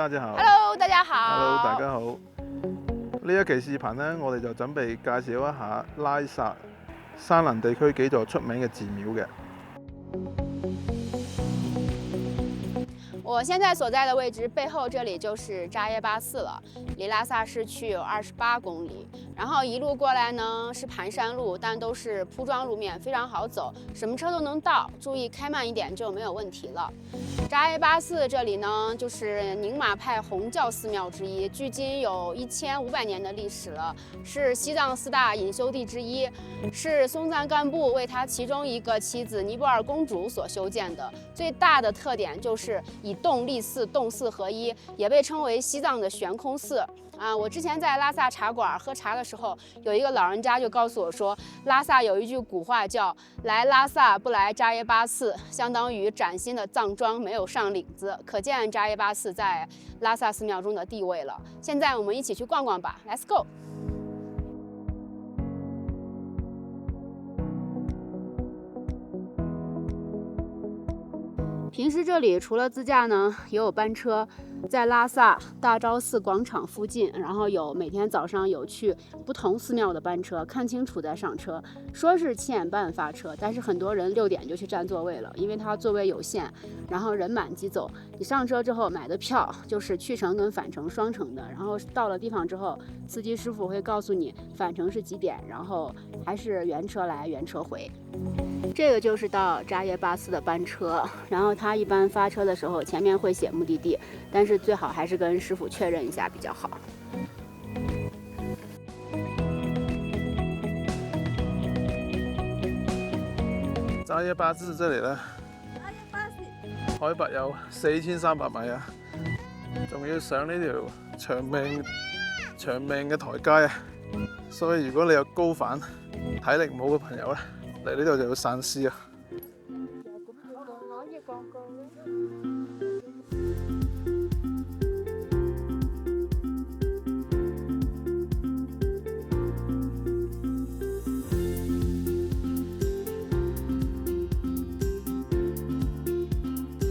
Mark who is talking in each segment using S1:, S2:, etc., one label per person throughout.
S1: 大家好。
S2: Hello， 大家好。
S1: Hello， 大家好。呢一期視頻呢，我哋就準備介紹一下拉薩山林地區幾座出名嘅寺廟嘅。
S2: 我现在所在的位置背后，这里就是扎耶巴寺了，离拉萨市区有28公里。然后一路过来呢是盘山路，但都是铺装路面，非常好走，什么车都能到，注意开慢一点就没有问题了。扎耶巴寺这里呢，就是宁玛派红教寺庙之一，距今有1500年的历史了，是西藏4大隐修地之一，是松赞干布为他其中一个妻子尼泊尔公主所修建的。最大的特点就是以洞立寺，洞寺合一，也被称为西藏的悬空寺。我之前在拉萨茶馆喝茶的时候，有一个老人家就告诉我说，拉萨有一句古话叫“来拉萨不来扎耶巴寺”，相当于崭新的藏装没有上领子，可见扎耶巴寺在拉萨寺庙中的地位了。现在我们一起去逛逛吧 ，Let's go。平时这里除了自驾呢，也有班车，在拉萨大昭寺广场附近，然后有每天早上有去不同寺庙的班车，看清楚再上车。说是7点半发车，但是很多人6点就去占座位了，因为它座位有限，然后人满即走。你上车之后买的票就是去程跟返程双程的，然后到了地方之后，司机师傅会告诉你返程是几点，然后还是原车来原车回。这个就是到扎耶巴寺的班车，然后他一般发车的时候前面会写目的地，但是最好还是跟师傅确认一下比较好。
S1: 扎耶巴寺這裡呢，海拔有4300米啊，仲要上呢條長命嘅台階啊，所以如果你有高反、體力唔好嘅朋友呢，嚟呢度就要散屍啊。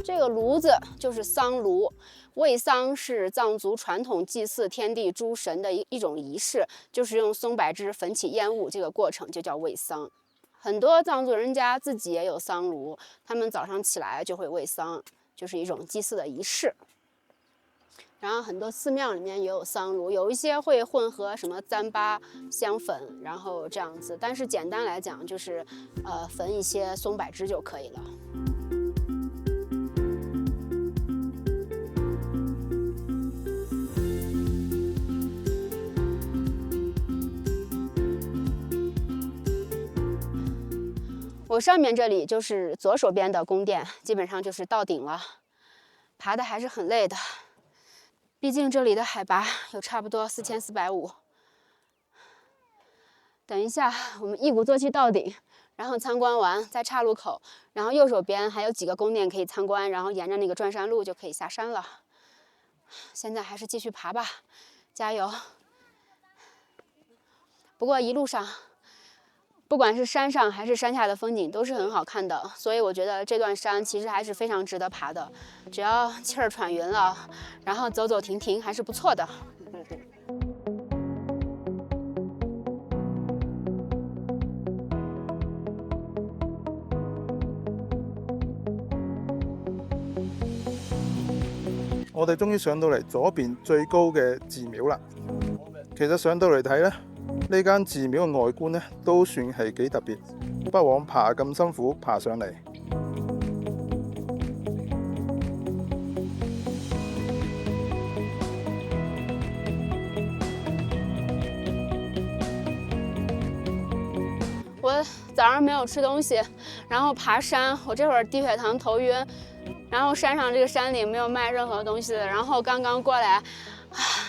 S2: 这个炉子就是桑炉，煨桑是藏族传统祭祀天地诸神的一种仪式，就是用松柏枝焚起烟雾，这个过程就叫煨桑。很多藏族人家自己也有桑炉，他们早上起来就会煨桑，就是一种祭祀的仪式。然后很多寺庙里面也有桑炉，有一些会混合什么糌粑、香粉，然后这样子。但是简单来讲，就是焚一些松柏枝就可以了。我上面这里就是左手边的宫殿，基本上就是到顶了，爬的还是很累的，毕竟这里的海拔有差不多4450。等一下，我们一鼓作气到顶，然后参观完在岔路口，然后右手边还有几个宫殿可以参观，然后沿着那个转山路就可以下山了。现在还是继续爬吧，加油！不过一路上，不管是山上还是山下的风景都是很好看的，所以我觉得这段山其实还是非常值得爬的，只要气儿喘匀了，然后走走停停还是不错的。
S1: 我哋終於上到嚟左邊最高嘅寺廟啦。其實上到嚟睇呢，呢間寺廟嘅外觀呢都算係幾特別，不枉爬咁辛苦爬上嚟。
S2: 我早上没有吃东西，然后爬山，我这会儿低血糖头晕，然后山上这个山里没有卖任何东西的，然后刚刚过来。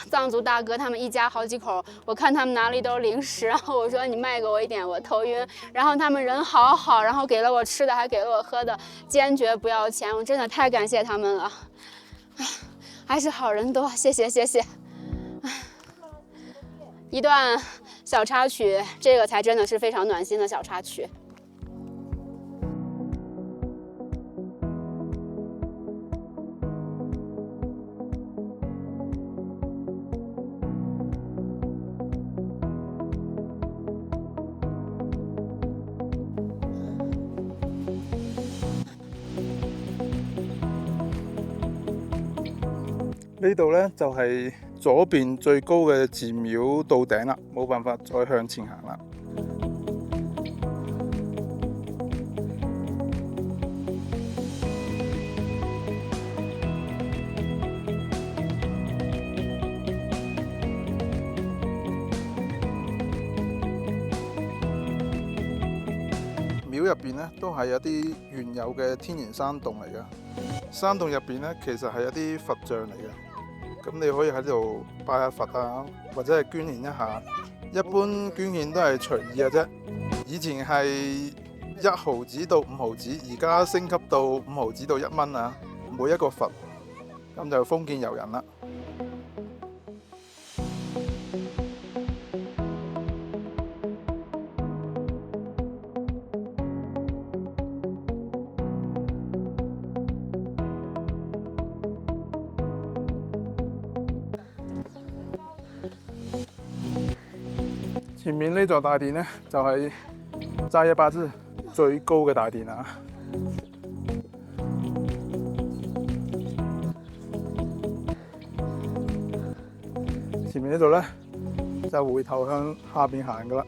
S2: 藏族大哥他们一家好几口，我看他们拿了一兜零食，然后我说你卖给我一点，我头晕。然后他们人好好，然后给了我吃的，还给了我喝的，坚决不要钱，我真的太感谢他们了。还是好人多，谢谢谢谢。一段小插曲，这个才真的是非常暖心的小插曲。
S1: 呢度呢就係左邊最高嘅寺廟到頂啦，冇辦法再向前行啦。廟入邊咧都係有啲原有嘅天然山洞嚟嘅，山洞入邊咧其實係有啲佛像嚟嘅，咁你可以喺度拜下佛啊，或者係捐獻一下。一般捐獻都係隨意嘅啫。以前係1毫子到5毫子，而家升級到5毫子到1蚊啊，每一個佛，咁就封建遊人啦。前面呢座大殿呢，就係扎耶巴寺最高嘅大殿啊！前面呢度呢，就回頭向下邊行噶啦。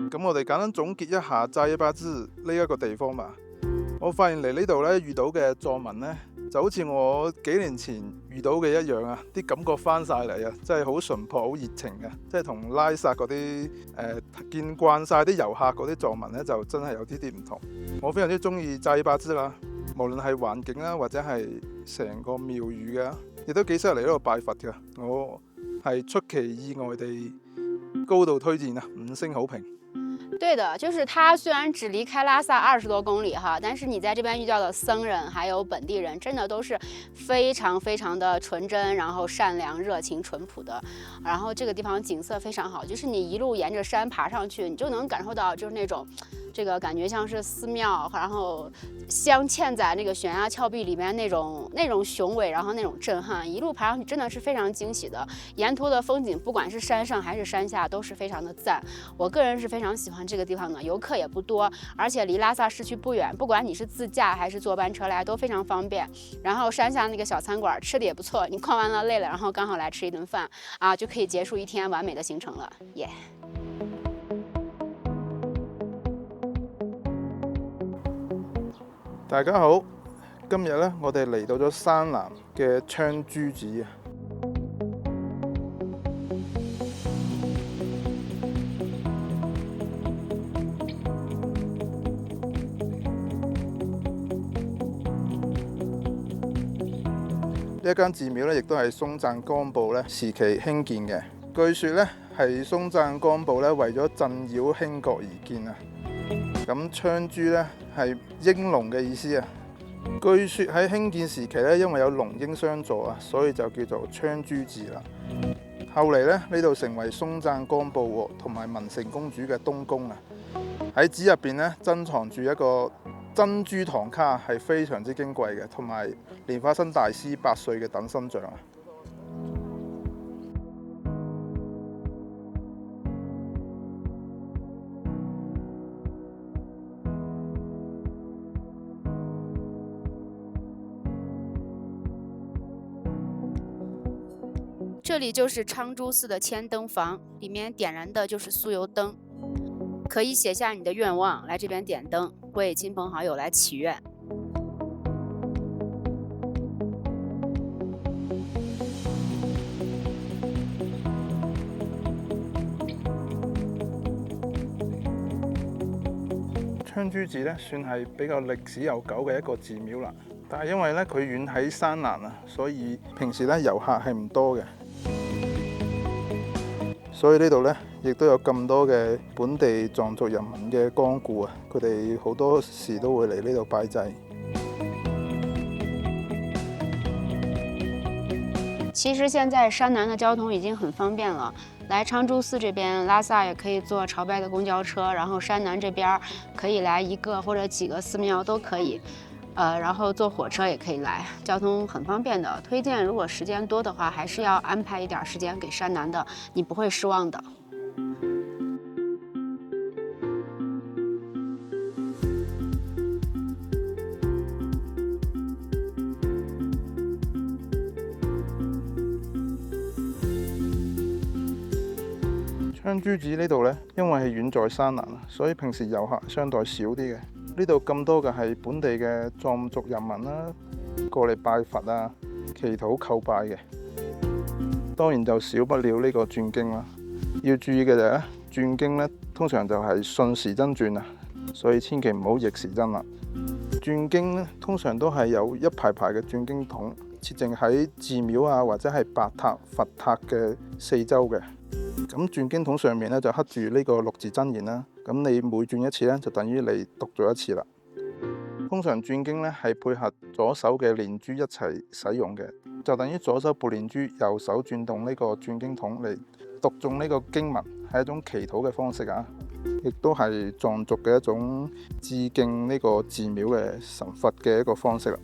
S1: 咁我哋簡單總結一下扎耶巴寺呢一個地方吧。我發現嚟呢度咧遇到嘅藏民呢，就好似我幾年前遇到嘅一樣啊，啲感覺翻晒嚟啊，真係好淳樸、好熱情嘅，即係同拉薩嗰啲見慣晒啲遊客嗰啲藏民呢，就真係有啲唔同。我非常之中意扎耶巴寺啦，無論係環境啦，或者係成個廟宇嘅，亦都幾適合嚟呢度拜佛嘅。我係出奇意外地高度推薦啊，5星好評。
S2: 对的，就是它虽然只离开拉萨20多公里哈，但是你在这边遇到的僧人还有本地人，真的都是非常非常的纯真，然后善良、热情、淳朴的。然后这个地方景色非常好，就是你一路沿着山爬上去，你就能感受到就是那种。这个感觉像是寺庙，然后镶嵌在那个悬崖峭壁里面那种雄伟，然后那种震撼，一路爬上去真的是非常惊喜的。沿途的风景，不管是山上还是山下，都是非常的赞。我个人是非常喜欢这个地方的，游客也不多，而且离拉萨市区不远，不管你是自驾还是坐班车来都非常方便。然后山下那个小餐馆吃的也不错，你逛完了累了，然后刚好来吃一顿饭啊，就可以结束一天完美的行程了，耶、
S1: 大家好，今日咧我哋嚟到咗山南嘅昌珠寺啊。呢一間寺廟咧，亦都係松贊干布咧時期興建嘅。據說咧係松贊干布咧為咗鎮擾興國而建啊。咁昌珠咧係鷹龍嘅意思啊。據說喺興建時期咧，因為有龍鷹相助啊，所以就叫做昌珠寺啦。後嚟咧呢度成為松贊干布同埋文成公主嘅東宮啊。喺寺入邊咧珍藏住一個珍珠唐卡，係非常之矜貴嘅，同埋蓮花生大師8歲嘅等身像啊。
S2: 这里就是昌珠寺的千灯房，里面点燃的就是酥油灯，可以写下你的愿望，来这边点灯，为亲朋好友来祈愿。
S1: 昌珠寺咧算係比較歷史悠久嘅一個寺廟啦，但係因為咧佢遠喺山南啊，所以平時咧遊客係唔多嘅。所以呢度呢，亦都有咁多嘅本地藏族人民嘅光顧啊！佢哋好多時都會嚟呢度拜祭。
S2: 其实现在山南的交通已经很方便了，来昌珠寺这边，拉萨也可以坐朝拜的公交车，然后山南这边可以来1个或者几个寺庙都可以。然后坐火车也可以来，交通很方便的。推荐如果时间多的话，还是要安排一点时间给山南的，你不会失望的。
S1: 香珠子呢度呢，因為係遠在山南，所以平時遊客相對少啲嘅。呢度咁多嘅係本地嘅藏族人民啦，過嚟拜佛啊、祈禱叩拜嘅。當然就少不了呢個轉經啦。要注意嘅就係咧，轉經呢通常就係順時針轉啊，所以千祈唔好逆時針啦。轉經呢通常都係有一排排嘅轉經筒，設定喺寺廟啊或者係白塔、佛塔嘅四周嘅。咁轉經筒上面咧就刻住呢個六字真言啦，咁你每轉一次咧就等於你讀咗一次啦。通常轉經咧係配合左手嘅連珠一齊使用嘅，就等於左手撥連珠，右手轉動呢個轉經筒嚟讀誦呢個經文，係一種祈禱嘅方式啊，亦都係藏族嘅一種致敬呢個寺廟嘅神佛嘅一個方式啦。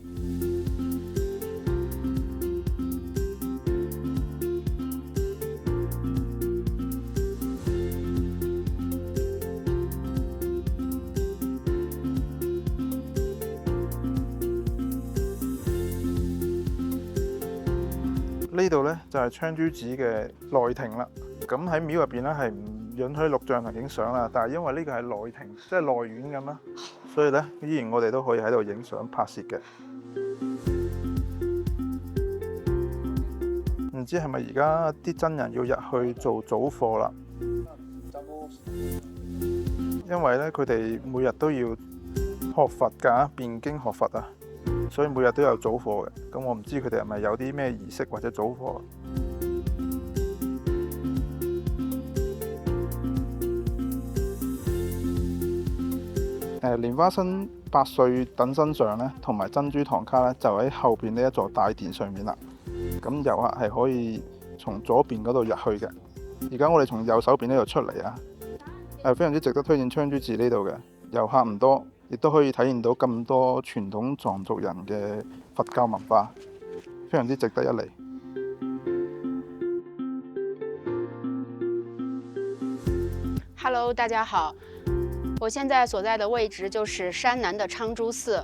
S1: 呢度呢，就係槍珠子嘅內庭啦。咁喺廟入邊呢，係唔允許錄像同影相啦，但係因為呢個係內庭，即係內院咁啦，所以呢，依然我哋都可以喺度影相拍攝嘅。唔知係咪而家啲真人要入去做早課啦？因為呢，佢哋每日都要學佛㗎，辯經學佛啊。所以每日都有早課嘅，咁我唔知佢哋係咪有啲咩儀式或者早課。蓮花生8歲等身像咧，同埋珍珠唐卡咧，就喺後邊呢一座大殿上面啦。咁遊客係可以從左邊嗰度入去嘅。而家我哋從右手邊呢度出嚟啊，非常之值得推薦槍珠寺呢度嘅，遊客唔多。亦都可以體驗到咁多傳統藏族人嘅佛教文化，非常之值得一嚟。
S2: Hello， 大家好，我现在所在的位置就是山南的昌珠寺。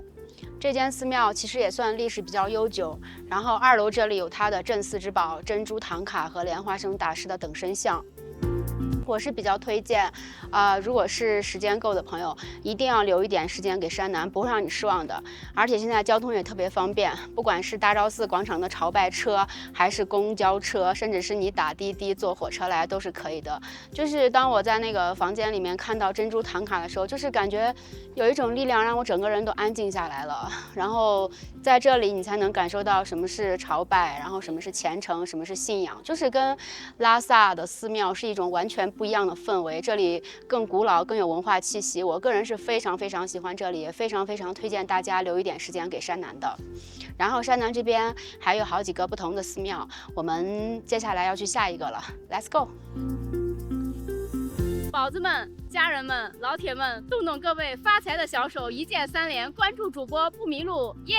S2: 这间寺庙其实也算历史比较悠久，然后2楼这里有它的镇寺之宝珍珠唐卡和莲花生大师的等身像。我是比较推荐，如果是时间够的朋友，一定要留一点时间给山南，不会让你失望的。而且现在交通也特别方便，不管是大昭寺广场的朝拜车，还是公交车，甚至是你打滴滴坐火车来都是可以的。就是当我在那个房间里面看到珍珠唐卡的时候，就是感觉有一种力量让我整个人都安静下来了。然后在这里你才能感受到什么是朝拜，然后什么是虔诚，什么是信仰，就是跟拉萨的寺庙是一种完全不一样的氛围，这里更古老，更有文化气息。我个人是非常非常喜欢这里，也非常非常推荐大家留一点时间给山南的。然后山南这边还有好几个不同的寺庙，我们接下来要去下一个了 ，Let's go！
S3: 宝子们、家人们、老铁们，动动各位发财的小手，一键3连，关注主播不迷路，耶！